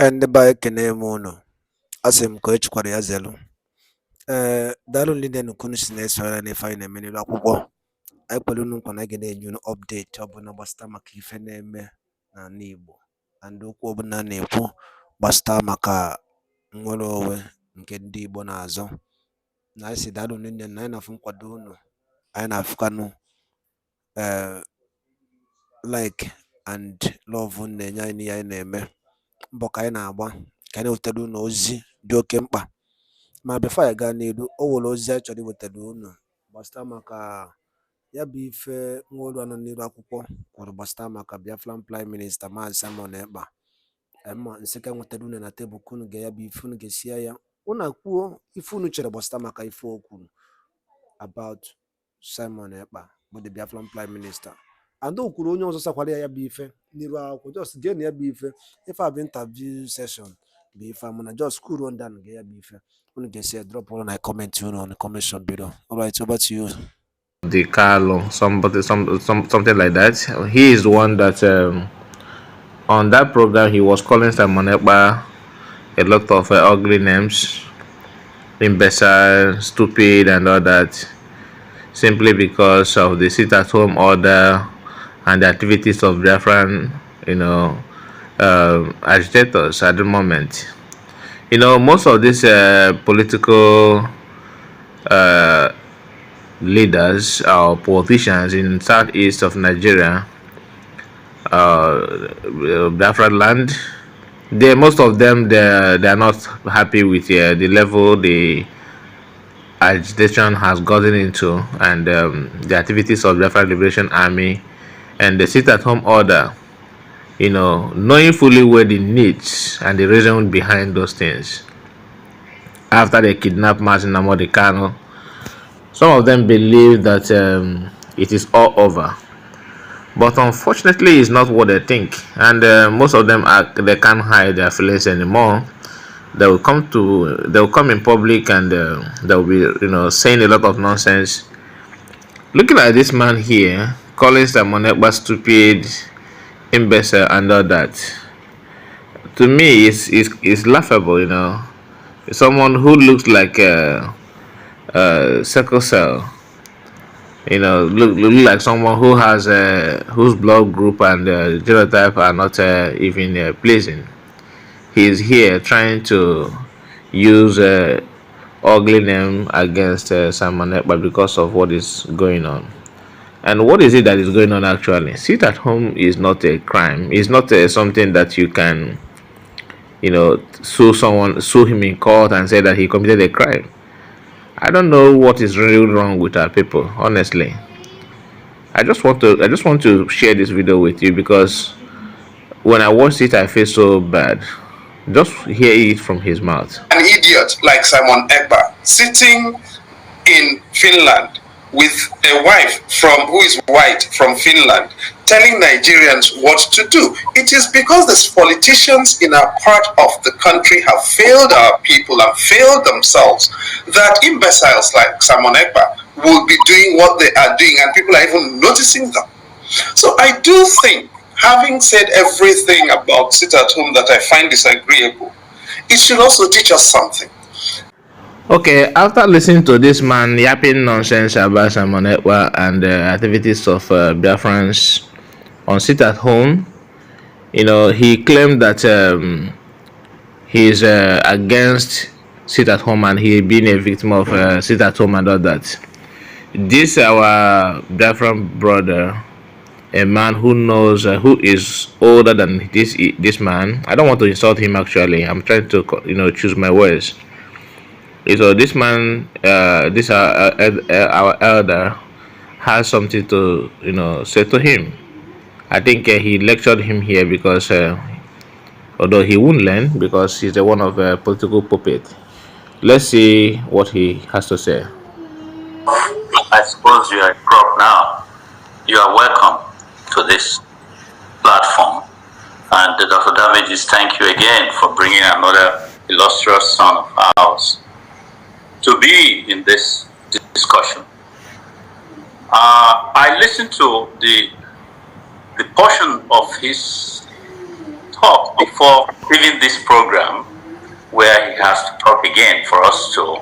Ndị be anyị ekene m unu. Asị m ka echikwara ya zelu. Daalụ ndị na-enukwu unu si na-esonyere n'ife anyị na-eme n'elu akwụkwọ. Anyị kwere unu nkwa na anyị ga na-enye unu update ọbụla gbasata maka ife na-eme n'ala Igbo and okwu ọbụla a na-ekwu gbasata maka nnwere onwe nke ndị Igbo na-azọ. Na anyị si daalụ ndị na anyị na-afụ nkwado unu, anyị na-afụkwanụ like and love unu na-enye anyị n'ihe anyị na-eme. Mbọ ka anyị na-agba ka anyị na-ewetara unu ozi dị oke mkpa. Ma before anyị gaa n'elu, o nwere ozi anyị chọrọ iwetara unu gbasata maka ya bụ ife nwa olu anọ n'elu akwụkwọ kwuru gbasata maka Biafran Prime Minister Maazị Simon Ekpa. Ma nsị ka nwetara unu na tebụl ka unu ga ya bụ ife unu ga-esie ya. Unu kwuo ife unu chere gbasata maka ife o kwuru about Simon Ekpa bụ the Biafran Prime Minister. And o kwuru onye ọzọ sakwara ya bụ ife n'iru akwụkwọ, just gee na ya bụ ife a bụ interview session bụ ife amụna, just cool on down ga ya bụ ife unu ga-esi drop all na comment unu on the comment section below. Alright, over to you. The Carlo, something like that. He is the one that on that program he was calling Simon Ekpa a lot of ugly names, imbecile, stupid, and all that, simply because of the sit-at-home order and the activities of Biafran, agitators at the moment. Most of these political leaders or politicians in southeast of Nigeria, Biafra land, most of them they are not happy with the level the agitation has gotten into, and the activities of Biafra Liberation Army and the sit-at-home order, knowing fully well the needs and the reason behind those things. After they kidnapped Martin Nnamdi Kanu, some of them believe that it is all over, but unfortunately it's not what they think, and most of them they can't hide their feelings anymore. They will come in public and they will be saying a lot of nonsense. Looking at this man here calling Simon Ekpa stupid, imbecile, and all that, to me is laughable. Someone who looks like a sickle cell, look like someone who has whose blood group and genotype are not even pleasing. He is here trying to use ugly name against Simon Ekpa because of what is going on. And what is it that is going on actually? Sit at home is not a crime. It's not something that you can, sue him in court and say that he committed a crime. I don't know what is really wrong with our people, honestly. I just want to share this video with you because when I watched it, I feel so bad. Just hear it from his mouth. An idiot like Simon Ekpa sitting in Finland with a wife who is white from Finland, telling Nigerians what to do. It is because these politicians in our part of the country have failed our people and failed themselves that imbeciles like Simon Ekpa will be doing what they are doing, and people are even noticing them. So I do think, having said everything about sit at home that I find disagreeable, it should also teach us something. Okay, after listening to this man yapping nonsense about Simon Ekpa and the activities of Biafrans on sit at home, he claimed that he's against sit at home and he being a victim of sit at home and all that. This our Biafran brother, a man who knows who is older than this man. I don't want to insult him actually. I'm trying to choose my words. So this man, our elder, has something to say to him. I think he lectured him here because although he won't learn because he's the one of a political puppet. Let's see what he has to say. I suppose you are a crop now. You are welcome to this platform, and Dr. Damages, thank you again for bringing another illustrious son of ours to be in this discussion. I listened to the portion of his talk before leaving this program, where he has to talk again for us to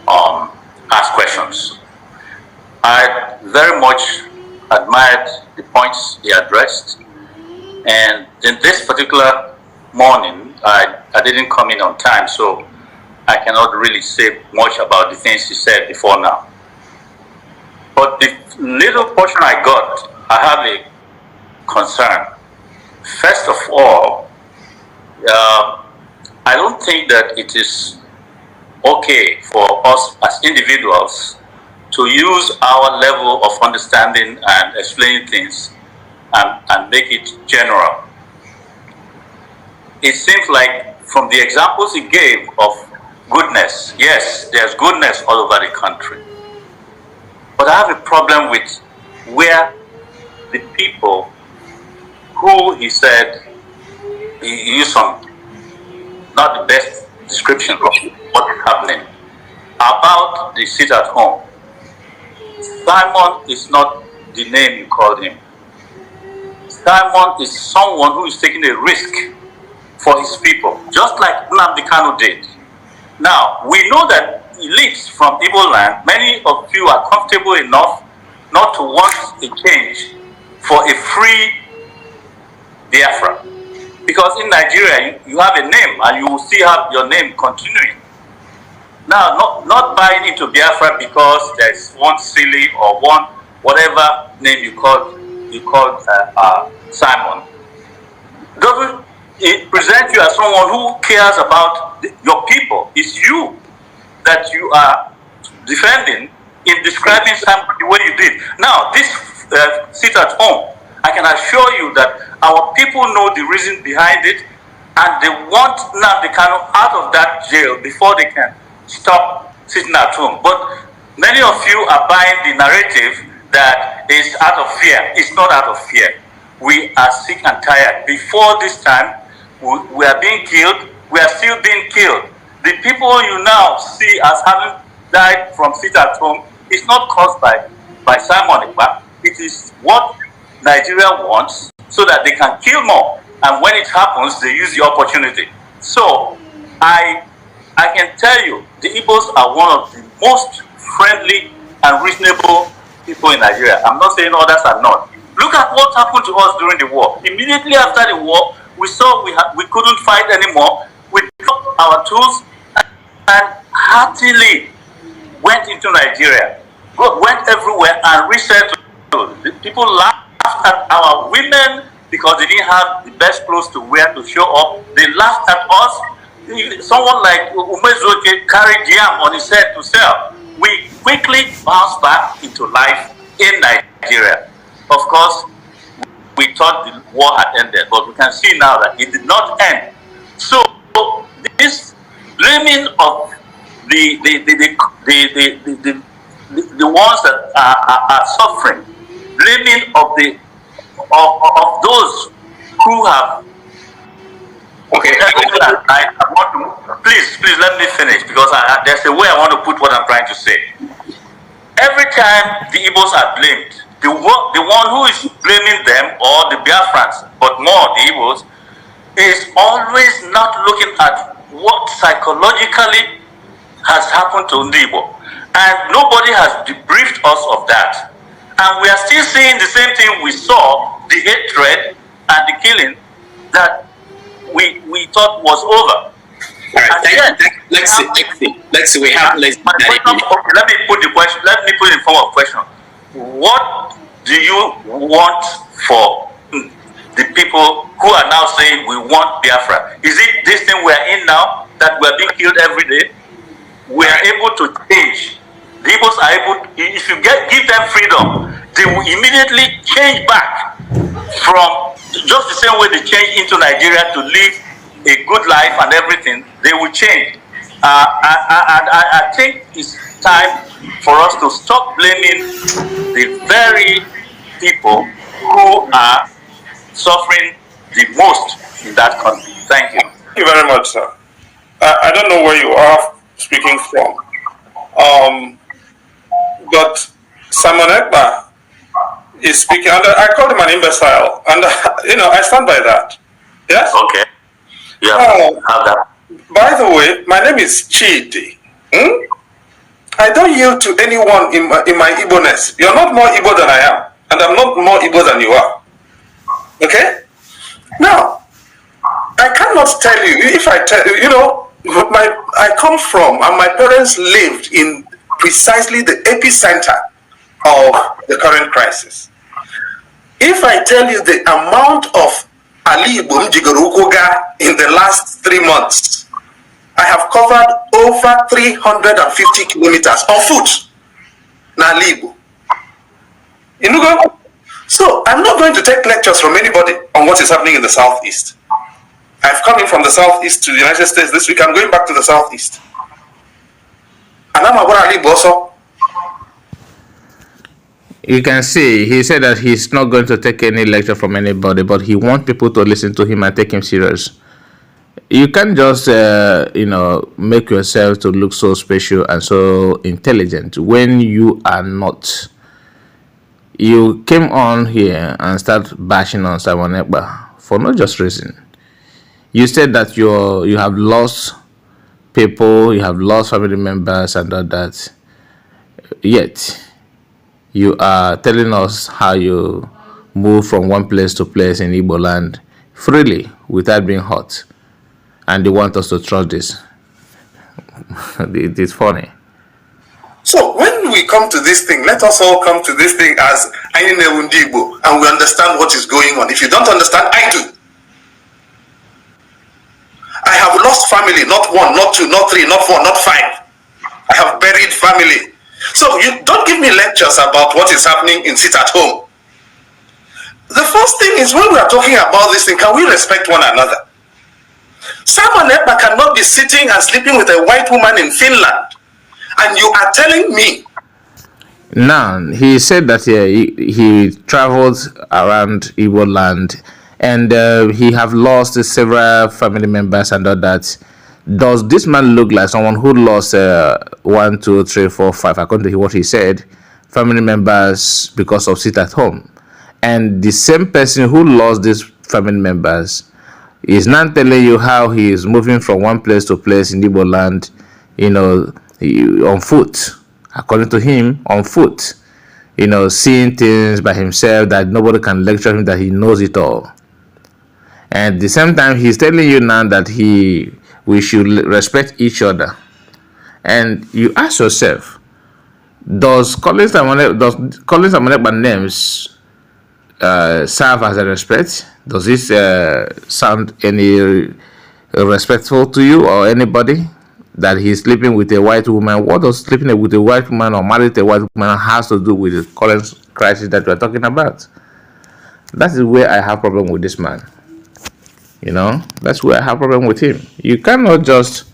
ask questions. I very much admired the points he addressed, and in this particular morning, I didn't come in on time, so I cannot really say much about the things he said before now. But the little portion I got, I have a concern. First of all, I don't think that it is okay for us as individuals to use our level of understanding and explaining things and make it general. It seems like from the examples he gave of goodness, yes, there's goodness all over the country. But I have a problem with where the people who he said, he used some, not the best description of what is happening, about the sit at home. Simon is not the name you called him. Simon is someone who is taking a risk for his people, just like Nnamdi Kanu did. Now, we know that elites from Igbo land, many of you are comfortable enough not to want a change for a free Biafra. Because in Nigeria, you have a name and you will still have your name continuing. Now, not buying into Biafra because there's one silly or one whatever name you called Simon, doesn't it present you as someone who cares about your people? It's you that you are defending in describing Simon the way you did. Now, this sit at home, I can assure you that our people know the reason behind it, and they want Nnamdi Kanu out of that jail before they can stop sitting at home. But many of you are buying the narrative that is out of fear. It's not out of fear. We are sick and tired. Before this time, we are being killed. We are still being killed. The people you now see as having died from sit at home is not caused by Simon Ekpa. It is what Nigeria wants so that they can kill more. And when it happens, they use the opportunity. So I can tell you, the Igbos are one of the most friendly and reasonable people in Nigeria. I'm not saying others are not. Look at what happened to us during the war. Immediately after the war, we saw we couldn't fight anymore. We took our tools and heartily went into Nigeria, went everywhere and resettled. The people laughed at our women because they didn't have the best clothes to wear to show up. They laughed at us. Someone like Umezuke carried yam on his head to sell. We quickly bounced back into life in Nigeria. Of course, we thought the war had ended, but we can see now that it did not end. So this blaming of the ones that are suffering, blaming of those who have. Okay, I want to please let me finish, because there's a way I want to put what I'm trying to say. Every time the Igbos are blamed, the one who is blaming them, or the Biafrans, but more the Igbos, is always not looking at what psychologically has happened to Igbo. And nobody has debriefed us of that. And we are still seeing the same thing we saw, the hatred and the killing that we thought was over. All right, let's see. We have let me put the question. Let me put it in form of question. What do you want for the people who are now saying we want Biafra? Is it this thing we are in now, that we are being killed every day? We are able to change. The Igbos are able. If you give them freedom, they will immediately change back from just the same way they change into Nigeria to live a good life and everything. They will change. I think it's time for us to stop blaming the very people who are suffering the most in that country. Thank you. Thank you very much, sir. I don't know where you are speaking from, but Simon Ekpa is speaking, and I called him an imbecile, and I stand by that. Yes? Okay. You have that. By the way, my name is Chidi. I don't yield to anyone in my Igbo-ness. You're not more Igbo than I am, and I'm not more Igbo than you are. Okay? Now, I cannot tell you, if I tell you, I come from, and my parents lived in precisely the epicenter of the current crisis. If I tell you the amount of Ali Igbo Mjigorukoga in the last 3 months, I have covered over 350 kilometers on foot. Na Ali Igbo. You know, so I'm not going to take lectures from anybody on what is happening in the Southeast. I've come in from the Southeast to the United States this week. I'm going back to the Southeast. And I'm about Ali Igbo also. You can see he said that he's not going to take any lecture from anybody, but he wants people to listen to him and take him serious. You can't just make yourself to look so special and so intelligent when you are not. You came on here and start bashing on Simon Ekpa for no just reason. You said that you have lost people, you have lost family members and all that. Yet you are telling us how you move from one place to place in Igbo land freely without being hurt. And they want us to trust this. It's funny. So when we come to this thing, let us all come to this thing as Igbo, and we understand what is going on. If you don't understand, I do. I have lost family, not 1, not 2, not 3, not 4, not 5. I have buried family. So you don't give me lectures about what is happening in sit at home. The first thing is, when we are talking about this thing, can we respect one another? Simon Ekpa cannot be sitting and sleeping with a white woman in Finland, and you are telling me. Now, he said that he traveled around Igbo land, and he have lost several family members and all that. Does this man look like someone who lost 1, 2, 3, 4, 5, according to what he said, family members because of sit at home? And the same person who lost these family members is now telling you how he is moving from one place to place in Igbo land, on foot. According to him, on foot. Seeing things by himself that nobody can lecture him, that he knows it all. And at the same time, he's telling you now that we should respect each other. And you ask yourself, does calling someone by names serve as a respect? Does this sound any respectful to you or anybody? That he's sleeping with a white woman? What does sleeping with a white woman or married to a white woman has to do with the current crisis that we're talking about? That is where I have problem with this man. That's where I have problem with him. You cannot just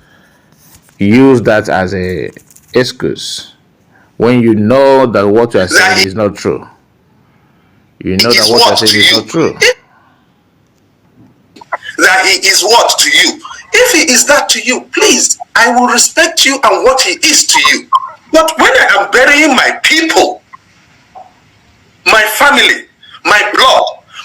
use that as a excuse when you know that what you are saying is not true. You know that what you are saying is not true. That he is what to you? If he is that to you, please, I will respect you and what he is to you. But when I am burying my people, my family, my blood,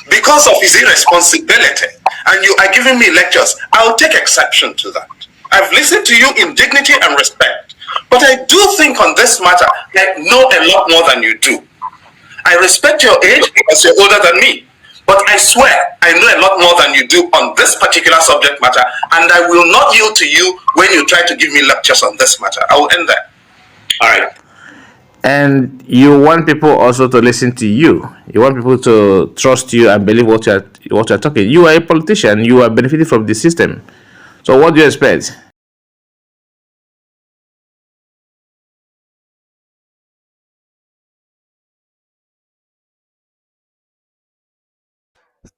because of his irresponsibility, and you are giving me lectures, I'll take exception to that. I've listened to you in dignity and respect. But I do think on this matter, I know a lot more than you do. I respect your age because you're older than me. But I swear, I know a lot more than you do on this particular subject matter, and I will not yield to you when you try to give me lectures on this matter. I will end there. All right. And you want people also to listen to you. You want people to trust you and believe what you're talking. You are a politician. You are benefiting from the system. So what do you expect?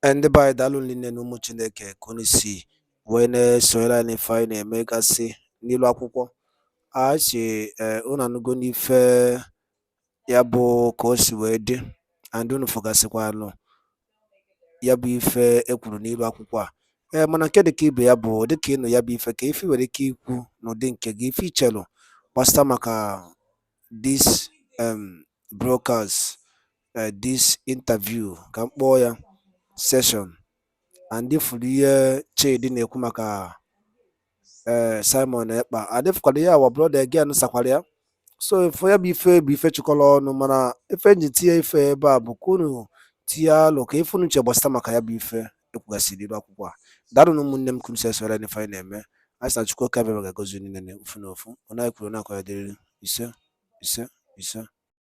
Ndị be anyị daalụ nne na ụmụ Chineke ka unu si wee na-esonyere anyị n'ife anyị na-emegasị n'ilu akwụkwọ. A sị unu anụgo n'ife ya bụ ka o si wee dị, and unu fụgasịkwanụ ya bụ ife e kwuru n'ilu akwụkwọ a. Mana nke dịka ibe ya bụ dịka ịnụ ya bụ ife, ka ife nwere ike ikwu n'ụdị nke gị, ife ichelụ gbasịta maka this broadcast, this interview ka m kpọọ ya session and ifuru ihe Chidi na-ekwu maka Simon Ekpa adịfụkwara ya our brother again sakwara ya. So ife ya bụ ife chịkọrọ ọnụ, mana ife nji tinye ife ebe a bụ ka unu tinye alụ ka ife unu uche gbasara maka ya bụ ife ekwugasịrị ilu akwụkwọ a. Daalụ ụmụnne m, kunu sesore n'ife anyị na-eme. Anyị sị na Chukwu oke abịa ga-agọzi niile ofu na ofu. Ọ na-ekwuru na akọ ya dịrị ise ise ise.